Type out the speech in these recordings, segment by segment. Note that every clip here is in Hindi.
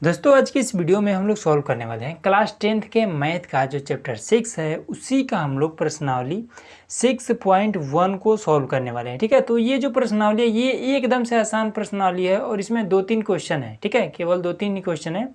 दोस्तों आज की इस वीडियो में हम लोग सॉल्व करने वाले हैं क्लास 10th के मैथ का जो चैप्टर 6 है उसी का हम लोग प्रश्नावली 6.1 को सॉल्व करने वाले हैं। ठीक है, तो ये जो प्रश्नावली है ये एकदम से आसान प्रश्नावली है और इसमें 2-3 क्वेश्चन है। ठीक है, केवल 2-3 ही क्वेश्चन है।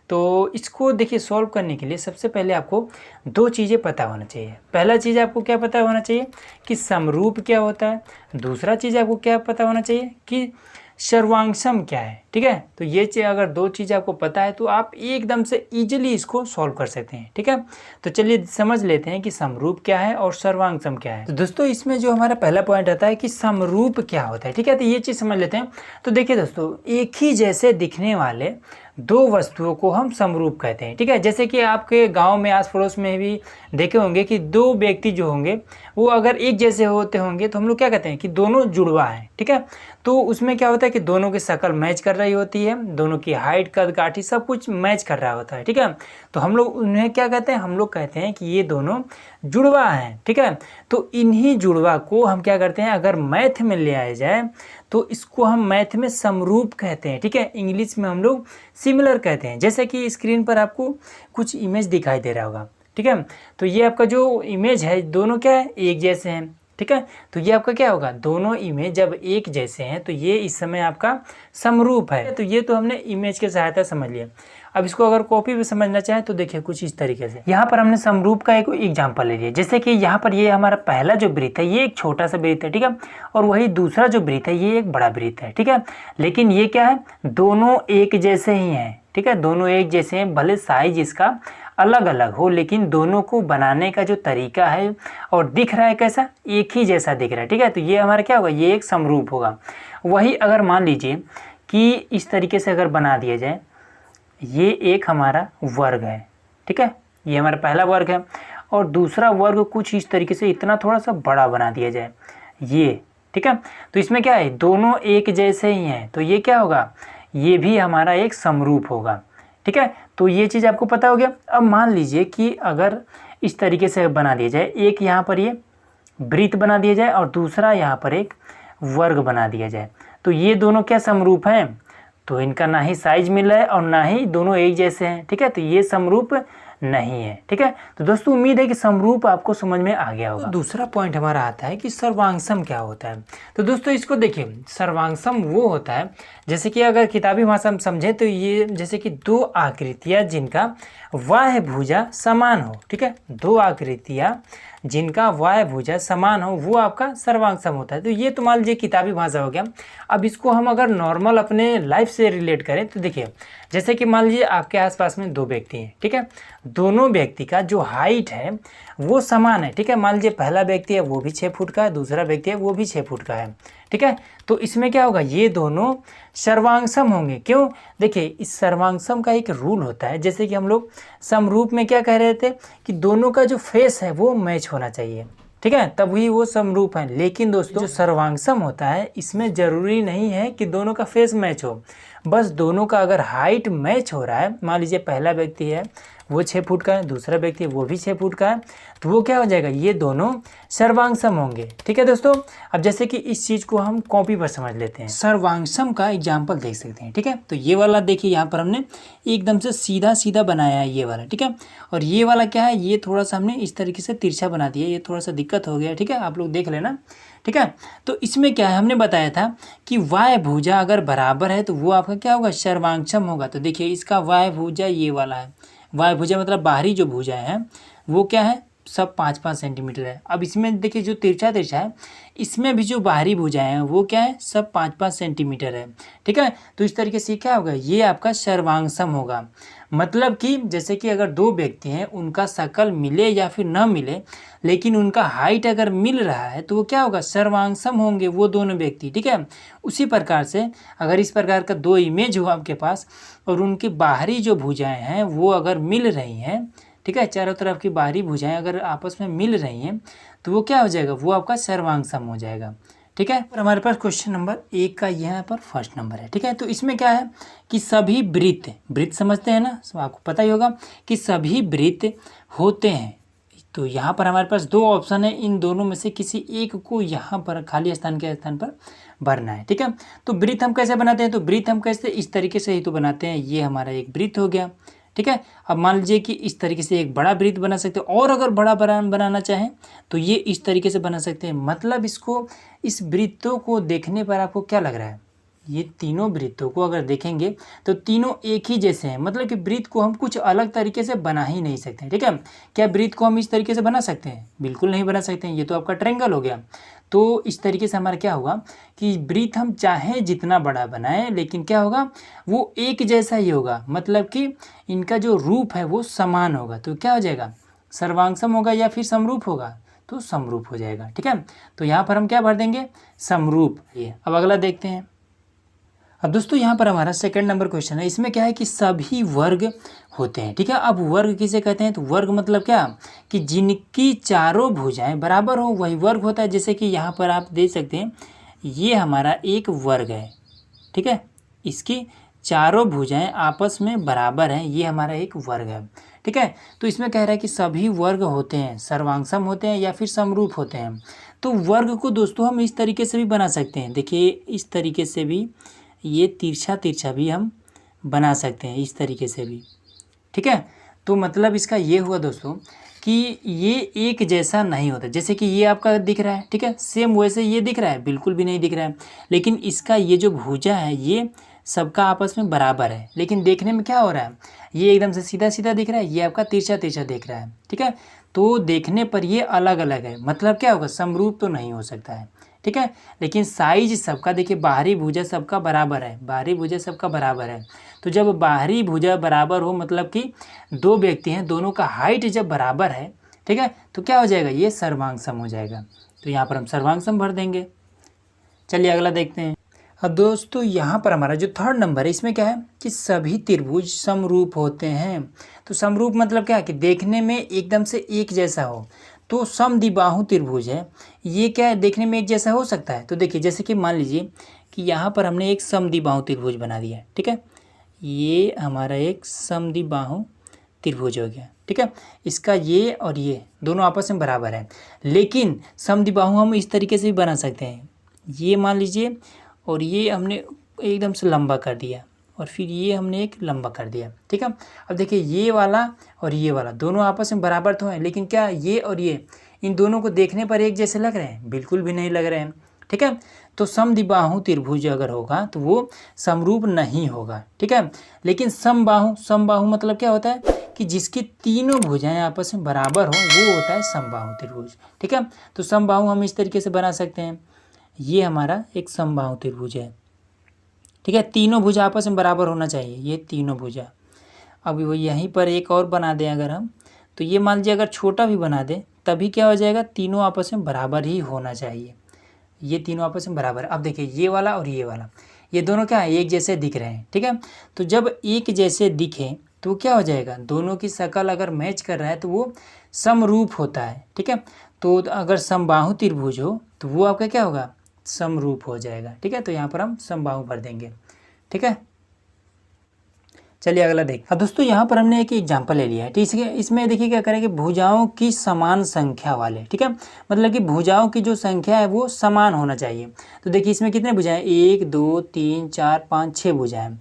तो इसको देखिए सॉल्व करने के लिए सबसे पहले आपको दो चीज़ें पता होना चाहिए। पहला चीज़ आपको क्या पता होना चाहिए कि समरूप क्या होता है। दूसरा चीज़ आपको क्या पता होना चाहिए कि सर्वांगसम क्या है। ठीक है, तो ये चीज़ अगर दो चीज़ आपको पता है तो आप एकदम से इजीली इसको सॉल्व कर सकते हैं। ठीक है, तो चलिए समझ लेते हैं कि समरूप क्या है और सर्वांगसम क्या है। तो दोस्तों इसमें जो हमारा पहला पॉइंट आता है कि समरूप क्या होता है। ठीक है, तो ये चीज़ समझ लेते हैं। तो देखिए दोस्तों, एक ही जैसे दिखने वाले दो वस्तुओं को हम समरूप कहते हैं। ठीक है, जैसे कि आपके गांव में आस पड़ोस में भी देखे होंगे कि दो व्यक्ति जो होंगे वो अगर एक जैसे होते होंगे तो हम लोग क्या कहते हैं कि दोनों जुड़वा हैं। ठीक है, तो उसमें क्या होता है कि दोनों की शक्ल मैच कर रही होती है, दोनों की हाइट कद काठी सब कुछ मैच कर रहा होता है। ठीक है, तो हम लोग उन्हें क्या कहते हैं, हम लोग कहते हैं कि ये दोनों जुड़वा हैं। ठीक है, तो इन्हीं जुड़वा को हम क्या करते हैं, अगर मैथ में ले आया जाए तो इसको हम मैथ में समरूप कहते हैं। ठीक है, इंग्लिश में हम लोग सिमिलर कहते हैं। जैसे कि स्क्रीन पर आपको कुछ इमेज दिखाई दे रहा होगा। ठीक है, तो ये आपका जो इमेज है दोनों क्या है, एक जैसे हैं। ठीक है, तो ये आपका क्या होगा, दोनों इमेज जब एक जैसे हैं तो ये इस समय आपका समरूप है। तो ये तो हमने इमेज की सहायता समझ लिया। अब इसको अगर कॉपी में समझना चाहें तो देखिए कुछ इस तरीके से। यहाँ पर हमने समरूप का एक एग्जांपल ले लिया। जैसे कि यहाँ पर ये हमारा पहला जो वृत्त है ये एक छोटा सा वृत्त है। ठीक है, और वही दूसरा जो वृत्त है ये एक बड़ा वृत्त है। ठीक है, लेकिन ये क्या है, दोनों एक जैसे ही हैं। ठीक है, दोनों एक जैसे हैं, भले साइज इसका अलग अलग हो लेकिन दोनों को बनाने का जो तरीका है और दिख रहा है कैसा, एक ही जैसा दिख रहा है। ठीक है, तो ये हमारा क्या होगा, ये एक समरूप होगा। वही अगर मान लीजिए कि इस तरीके से अगर बना दिया जाए, ये एक हमारा वर्ग है। ठीक है, ये हमारा पहला वर्ग है और दूसरा वर्ग कुछ इस तरीके से इतना थोड़ा सा बड़ा बना दिया जाए ये। ठीक है, तो इसमें क्या है, दोनों एक जैसे ही हैं तो ये क्या होगा, ये भी हमारा एक समरूप होगा। ठीक है, तो ये चीज़ आपको पता हो गया। अब मान लीजिए कि अगर इस तरीके से बना दिया जाए, एक यहाँ पर ये वृत्त बना दिया जाए और दूसरा यहाँ पर एक वर्ग बना दिया जाए, तो ये दोनों क्या समरूप हैं, तो इनका ना ही साइज मिल रहा है और ना ही दोनों एक जैसे हैं। ठीक है, तो ये समरूप नहीं है। ठीक है, तो दोस्तों उम्मीद है कि समरूप आपको समझ में आ गया होगा। तो दूसरा पॉइंट हमारा आता है कि सर्वांगसम क्या होता है। तो दोस्तों इसको देखिए, सर्वांगसम वो होता है जैसे कि अगर किताबी भाषा में समझे तो ये जैसे कि दो आकृतियाँ जिनका वाह्य भुजा समान हो। ठीक है, दो आकृतियाँ जिनका वाह्य भुजा समान हो वो आपका सर्वांगसम होता है। तो ये तो मान लीजिए किताबी भाषा हो गया। अब इसको हम अगर नॉर्मल अपने लाइफ से रिलेट करें तो देखिए, जैसे कि मान लीजिए आपके आसपास में दो व्यक्ति हैं। ठीक है, दोनों व्यक्ति का जो हाइट है वो समान है। ठीक है, मान लीजिए पहला व्यक्ति है वो भी 6 फुट का है, दूसरा व्यक्ति है वो भी 6 फुट का है। ठीक है, तो इसमें क्या होगा, ये दोनों सर्वांगसम होंगे। क्यों, देखिए इस सर्वांगसम का एक रूल होता है। जैसे कि हम लोग समरूप में क्या कह रहे थे कि दोनों का जो फेस है वो मैच होना चाहिए। ठीक है, तभी वो समरूप है। लेकिन दोस्तों जो सर्वांगसम होता है इसमें ज़रूरी नहीं है कि दोनों का फेस मैच हो, बस दोनों का अगर हाइट मैच हो रहा है, मान लीजिए पहला व्यक्ति है वो 6 फुट का है, दूसरा व्यक्ति है वो भी 6 फुट का है, तो वो क्या हो जाएगा, ये दोनों सर्वांगसम होंगे। ठीक है दोस्तों, अब जैसे कि इस चीज़ को हम कॉपी पर समझ लेते हैं। सर्वांगसम का एग्जाम्पल देख सकते हैं। ठीक है, तो ये वाला देखिए यहाँ पर हमने एकदम से सीधा सीधा बनाया है ये वाला। ठीक है, और ये वाला क्या है, ये थोड़ा सा हमने इस तरीके से तिरछा बना दिया, ये थोड़ा सा दिक्कत हो गया। ठीक है, आप लोग देख लेना। ठीक है, तो इसमें क्या है, हमने बताया था कि वाह्य भुजा अगर बराबर है तो वो आपका क्या होगा, सर्वांगसम होगा। तो देखिए इसका वाह्य भुजा ये वाला है, वाह्य भुजा मतलब बाहरी जो भुजा है वो क्या है, सब 5-5 सेंटीमीटर है। अब इसमें देखिए जो तिरछा तिरछा है इसमें भी जो बाहरी भुजाएं हैं वो क्या है, सब 5-5 सेंटीमीटर है। ठीक है, तो इस तरीके से क्या होगा, ये आपका सर्वांगसम होगा। मतलब कि जैसे कि अगर दो व्यक्ति हैं उनका शक्ल मिले या फिर न मिले लेकिन उनका हाइट अगर मिल रहा है तो वो क्या होगा, सर्वांगसम होंगे वो दोनों व्यक्ति। ठीक है, उसी प्रकार से अगर इस प्रकार का दो इमेज हो आपके पास और उनकी बाहरी जो भुजाएं हैं वो अगर मिल रही हैं, ठीक है, चारों तरफ की बाहरी भुजाएं अगर आपस में मिल रही हैं तो वो क्या हो जाएगा, वो आपका सर्वांगसम हो जाएगा। ठीक है, और हमारे पास क्वेश्चन नंबर 1 का यहाँ पर फर्स्ट नंबर है। ठीक है, तो इसमें क्या है कि सभी वृत्त समझते हैं ना, आपको पता ही होगा कि सभी वृत्त होते हैं। तो यहाँ पर हमारे पास दो ऑप्शन है, इन दोनों में से किसी एक को यहाँ पर खाली स्थान के स्थान पर भरना है। ठीक है, तो वृत्त हम कैसे बनाते हैं, तो वृत्त हम कैसे इस तरीके से ही तो बनाते हैं। ये हमारा एक वृत्त हो गया। ठीक है, अब मान लीजिए कि इस तरीके से एक बड़ा वृत्त बना सकते हैं, और अगर बड़ा बनाना चाहें तो ये इस तरीके से बना सकते हैं। मतलब इसको, इस वृत्तों को देखने पर आपको क्या लग रहा है, ये तीनों वृत्तों को अगर देखेंगे तो तीनों एक ही जैसे हैं। मतलब कि वृत्त को हम कुछ अलग तरीके से बना ही नहीं सकते। ठीक है, क्या वृत्त को हम इस तरीके से बना सकते हैं, बिल्कुल नहीं बना सकते हैं। ये तो आपका ट्रायंगल हो गया। तो इस तरीके से हमारा क्या होगा कि वृत्त हम चाहे जितना बड़ा बनाएं, लेकिन क्या होगा, वो एक जैसा ही होगा। मतलब कि इनका जो रूप है वो समान होगा। तो क्या हो जाएगा, सर्वांगसम होगा या फिर समरूप होगा, तो समरूप हो जाएगा। ठीक है, तो यहाँ पर हम क्या भर देंगे, समरूप। ये अब अगला देखते हैं। अब दोस्तों यहाँ पर हमारा सेकंड नंबर क्वेश्चन है। इसमें क्या है कि सभी वर्ग होते हैं। ठीक है, अब वर्ग किसे कहते हैं, तो वर्ग मतलब क्या, कि जिनकी चारों भुजाएं बराबर हो वही वर्ग होता है। जैसे कि यहाँ पर आप देख सकते हैं, ये हमारा एक वर्ग है। ठीक है, इसकी चारों भुजाएं आपस में बराबर हैं, ये हमारा एक वर्ग है। ठीक है, तो इसमें कह रहा है कि सभी वर्ग होते हैं, सर्वांगसम होते हैं या फिर समरूप होते हैं। तो वर्ग को दोस्तों हम इस तरीके से भी बना सकते हैं। देखिए इस तरीके से भी, ये तिरछा तिरछा भी हम बना सकते हैं, इस तरीके से भी। ठीक है, तो मतलब इसका ये हुआ दोस्तों कि ये एक जैसा नहीं होता। जैसे कि ये आपका दिख रहा है, ठीक है, सेम वैसे ये दिख रहा है, बिल्कुल भी नहीं दिख रहा है। लेकिन इसका ये जो भुजा है ये सबका आपस में बराबर है। लेकिन देखने में क्या हो रहा है, ये एकदम से सीधा सीधा दिख रहा है, ये आपका तिरछा तिरछा दिख रहा है। ठीक है, तो देखने पर ये अलग अलग है। मतलब क्या होगा, समरूप तो नहीं हो सकता है। ठीक है, लेकिन साइज सबका देखिए, बाहरी भुजा सबका बराबर है, बाहरी भुजा सबका बराबर है। तो जब बाहरी भुजा बराबर हो, मतलब कि दो व्यक्ति हैं, दोनों का हाइट जब बराबर है, ठीक है, तो क्या हो जाएगा, ये सर्वांगसम हो जाएगा। तो यहाँ पर हम सर्वांगसम भर देंगे। चलिए अगला देखते हैं। अब दोस्तों यहाँ पर हमारा जो थर्ड नंबर है, इसमें क्या है कि सभी त्रिभुज समरूप होते हैं। तो समरूप मतलब क्या है कि देखने में एकदम से एक जैसा हो। तो समद्विबाहु त्रिभुज है, ये क्या है, देखने में एक जैसा हो सकता है। तो देखिए जैसे कि मान लीजिए कि यहाँ पर हमने एक समद्विबाहु त्रिभुज बना दिया है। ठीक है, ये हमारा एक समद्विबाहु त्रिभुज हो गया। ठीक है, इसका ये और ये दोनों आपस में बराबर है। लेकिन समद्विबाहु हम इस तरीके से भी बना सकते हैं। ये मान लीजिए, और ये हमने एकदम से लंबा कर दिया, और फिर ये हमने एक लंबा कर दिया। ठीक है, अब देखिए ये वाला और ये वाला दोनों आपस में बराबर तो हैं, लेकिन क्या ये और ये, इन दोनों को देखने पर एक जैसे लग रहे हैं, बिल्कुल भी नहीं लग रहे हैं। ठीक है, तो समद्विबाहु त्रिभुज अगर होगा तो वो समरूप नहीं होगा। ठीक है, लेकिन समबाहु, समबाहु मतलब क्या होता है कि जिसकी तीनों भुजाएं आपस में बराबर हो, वो होता है समबाहु त्रिभुज। ठीक है, तो समबाहु हम इस तरीके से बना सकते हैं। ये हमारा एक समबाहु त्रिभुज है। ठीक है, तीनों भुजा आपस में बराबर होना चाहिए, ये तीनों भुजा। अब वो यहीं पर एक और बना दें अगर हम, तो ये मान लीजिए अगर छोटा भी बना दें तभी क्या हो जाएगा, तीनों आपस में बराबर ही होना चाहिए। ये तीनों आपस में बराबर। अब देखिए ये वाला और ये वाला, ये दोनों क्या है, एक जैसे दिख रहे हैं। ठीक है, तो जब एक जैसे दिखे तो क्या हो जाएगा, दोनों की शक्ल अगर मैच कर रहा है तो वो समरूप होता है। ठीक है, तो अगर समबाहु त्रिभुज हो तो वो आपका क्या होगा, समरूप हो जाएगा। ठीक है, तो यहाँ पर हम समबाहु भर देंगे। ठीक है, चलिए अगला देखिए। अब दोस्तों यहाँ पर हमने एक एग्जांपल ले लिया है। ठीक है, इसमें देखिए क्या करें कि भुजाओं की समान संख्या वाले। ठीक है, मतलब कि भुजाओं की जो संख्या है वो समान होना चाहिए। तो देखिए इसमें कितने भुजाएं, 1 2 3 4 5 6 भुजाएं।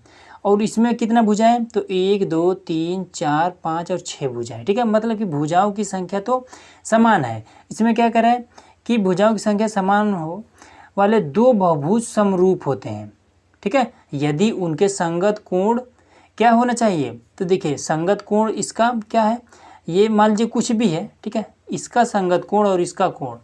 और इसमें कितना भुजाएं, तो 1 2 3 4 5 और 6 भुजाएं। ठीक है, मतलब कि भुजाओं की संख्या तो समान है। इसमें क्या करें कि भुजाओं की संख्या समान हो वाले दो बहुभुज समरूप होते हैं। ठीक है, यदि उनके संगत कोण क्या होना चाहिए, तो देखिए संगत कोण इसका क्या है, ये मान लीजिए कुछ भी है। ठीक है, इसका संगत कोण और इसका कोण,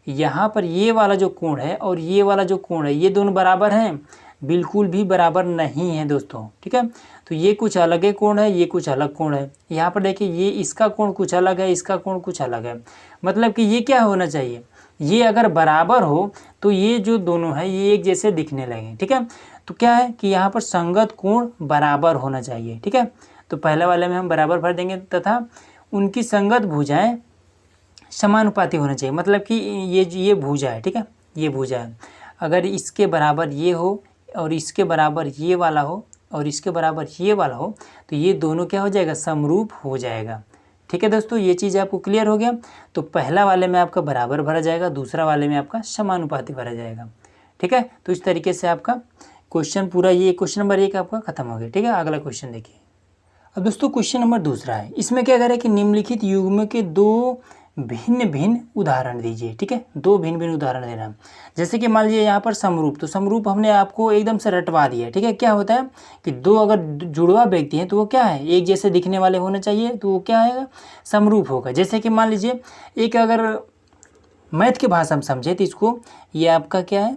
यहाँ पर ये वाला जो कोण है और ये वाला जो कोण है, ये दोनों बराबर हैं, बिल्कुल भी बराबर नहीं है दोस्तों। ठीक है, तो ये कुछ अलग है कोण है, ये कुछ अलग कोण है। यहाँ पर देखिए ये इसका कोण कुछ अलग है, इसका कोण कुछ अलग है। मतलब कि ये क्या होना चाहिए, ये अगर बराबर हो तो ये जो दोनों है ये एक जैसे दिखने लगे। ठीक है, तो क्या है कि यहाँ पर संगत कोण बराबर होना चाहिए। ठीक है, तो पहले वाले में हम बराबर भर देंगे, तथा उनकी संगत भुजाएं समानुपाती होना चाहिए। मतलब कि ये भुजा है। ठीक है, ये भुजा है, अगर इसके बराबर ये हो और इसके बराबर ये वाला हो और इसके बराबर ये वाला हो, तो ये दोनों क्या हो जाएगा, समरूप हो जाएगा। ठीक है दोस्तों, ये चीज़ आपको क्लियर हो गया। तो पहला वाले में आपका बराबर भरा जाएगा, दूसरा वाले में आपका समानुपाती भरा जाएगा। ठीक है, तो इस तरीके से आपका क्वेश्चन पूरा, ये क्वेश्चन नंबर 1 आपका खत्म हो गया। ठीक है, अगला क्वेश्चन देखिए। अब दोस्तों क्वेश्चन नंबर दूसरा है, इसमें क्या करें कि निम्नलिखित युग्म के 2 भिन्न भिन्न उदाहरण दीजिए। ठीक है, 2 भिन्न भिन्न उदाहरण देना। जैसे कि मान लीजिए यहाँ पर समरूप, तो समरूप हमने आपको एकदम से रटवा दिया। ठीक है, क्या होता है कि 2 अगर जुड़वा व्यक्ति हैं तो वो क्या है, एक जैसे दिखने वाले होने चाहिए, तो वो क्या आएगा, समरूप होगा। जैसे कि मान लीजिए एक, अगर मैथ की भाषा में समझे तो इसको, ये आपका क्या है,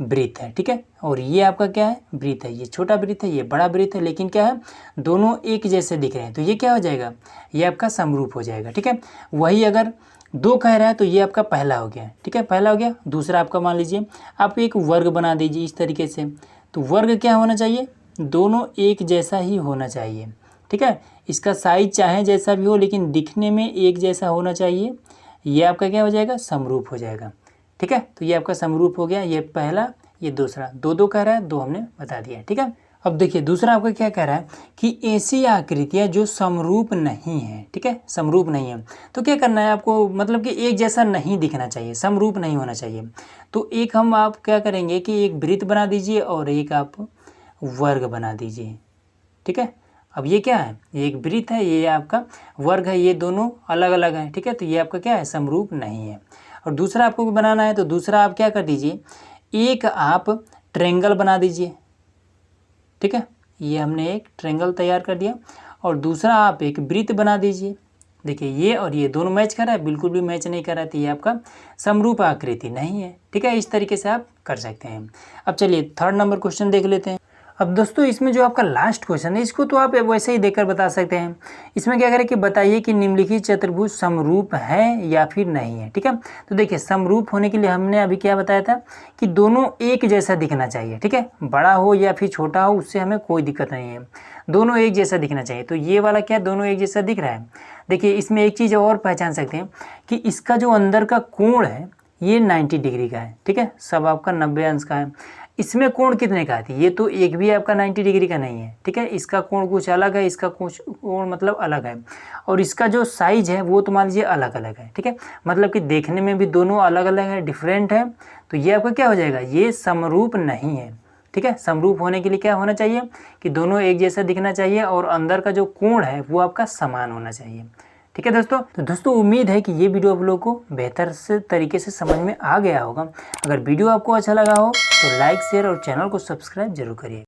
वृत्त है। ठीक है, और ये आपका क्या है, वृत्त है। ये छोटा वृत्त है, ये बड़ा वृत्त है, लेकिन क्या है, दोनों एक जैसे दिख रहे हैं, तो ये क्या हो जाएगा, ये आपका समरूप हो जाएगा। ठीक है, वही अगर 2 कह रहा है तो ये आपका पहला हो गया। ठीक है, पहला हो गया। दूसरा आपका मान लीजिए आप एक वर्ग बना दीजिए इस तरीके से, तो वर्ग क्या होना चाहिए, दोनों एक जैसा ही होना चाहिए। ठीक है, इसका साइज चाहे जैसा भी हो, लेकिन दिखने में एक जैसा होना चाहिए। ये आपका क्या हो जाएगा, समरूप हो जाएगा। ठीक है, तो ये आपका समरूप हो गया। ये पहला, ये दूसरा, 2 कह रहा है, 2 हमने बता दिया। ठीक है, अब देखिए दूसरा आपका क्या कह रहा है कि ऐसी आकृतियाँ जो समरूप नहीं है। ठीक है, समरूप नहीं है, तो क्या करना है आपको, मतलब कि एक जैसा नहीं दिखना चाहिए, समरूप नहीं होना चाहिए। तो एक हम आप क्या करेंगे कि एक वृत्त बना दीजिए और एक आप वर्ग बना दीजिए। ठीक है, अब ये क्या है, ये एक वृत्त है, ये आपका वर्ग है, ये दोनों अलग अलग हैं। ठीक है, तो ये आपका क्या है, समरूप नहीं है। और दूसरा आपको बनाना है, तो दूसरा आप क्या कर दीजिए, एक आप ट्रायंगल बना दीजिए। ठीक है, ये हमने एक ट्रायंगल तैयार कर दिया, और दूसरा आप एक वृत्त बना दीजिए। देखिए ये और ये दोनों मैच कर रहा है, बिल्कुल भी मैच नहीं कर रहा है, तो ये आपका समरूप आकृति नहीं है। ठीक है, इस तरीके से आप कर सकते हैं। अब चलिए 3rd नंबर क्वेश्चन देख लेते हैं। अब दोस्तों इसमें जो आपका लास्ट क्वेश्चन है, इसको तो आप वैसे ही देखकर बता सकते हैं। इसमें क्या करें कि बताइए कि निम्नलिखित चतुर्भुज समरूप है या फिर नहीं है। ठीक है, तो देखिए समरूप होने के लिए हमने अभी क्या बताया था कि दोनों एक जैसा दिखना चाहिए। ठीक है, बड़ा हो या फिर छोटा हो, उससे हमें कोई दिक्कत नहीं है, दोनों एक जैसा दिखना चाहिए। तो ये वाला क्या, दोनों एक जैसा दिख रहा है। देखिए इसमें एक चीज़ और पहचान सकते हैं कि इसका जो अंदर का कोण है ये 90 डिग्री का है। ठीक है, सब आपका 90 अंश का है। इसमें कोण कितने का है, ये तो एक भी आपका 90 डिग्री का नहीं है। ठीक है, इसका कोण कुछ अलग है, इसका कुछ कोण मतलब अलग है, और इसका जो साइज है वो तो मान लीजिए अलग अलग है। ठीक है, मतलब कि देखने में भी दोनों अलग अलग है, डिफरेंट है, तो ये आपका क्या हो जाएगा, ये समरूप नहीं है। ठीक है, समरूप होने के लिए क्या होना चाहिए कि दोनों एक जैसा दिखना चाहिए, और अंदर का जो कोण है वो आपका समान होना चाहिए। ठीक है दोस्तों, तो दोस्तों उम्मीद है कि ये वीडियो आप लोगों को बेहतर से तरीके से समझ में आ गया होगा। अगर वीडियो आपको अच्छा लगा हो तो लाइक, शेयर और चैनल को सब्सक्राइब जरूर करिए।